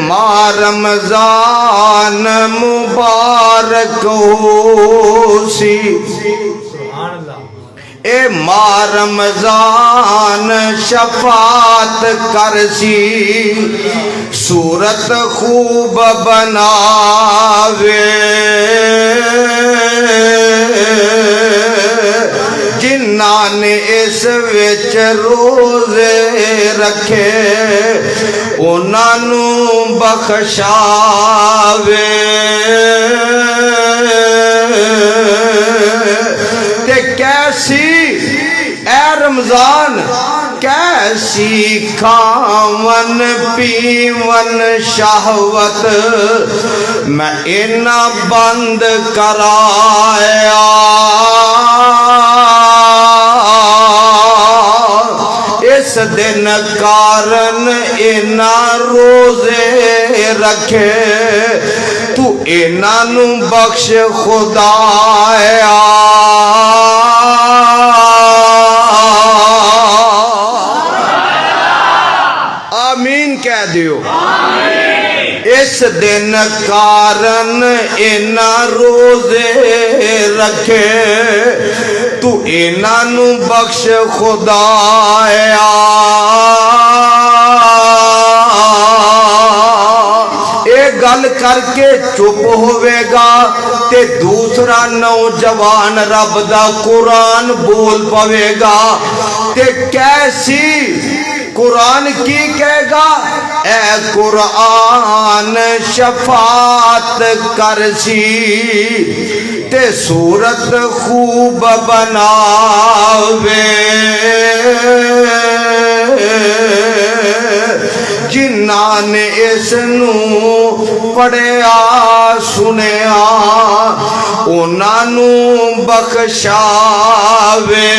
ماہ رمضان مبارک ہو سی، اے ماہ رمضان شفاعت کرسی، صورت خوب بناوے جنہاں نے اس وچ روزے رکھے انہاں نوں بخشاوے، تے کیسی اے رمضان کیسی کھاون پیون شہوت میں انہا بند کرایا، اس دن کارن انہا روزے رکھے تو انہا نو بخش خدایا۔ آمین کہہ دیو۔ اس دن کارن انہا روزے رکھے تو انہا نو بخش خدایا۔ ایک گل کر کے چپ ہوئے گا تے دوسرا نوجوان رب دا قرآن بول پوے گا تے کیسی قرآن کی کہے گا، اے قرآن شفاعت کرسی تے صورت خوب بناوے جنہاں نے اس نو پڑھیا سنیا انہاں نو بخشاوے۔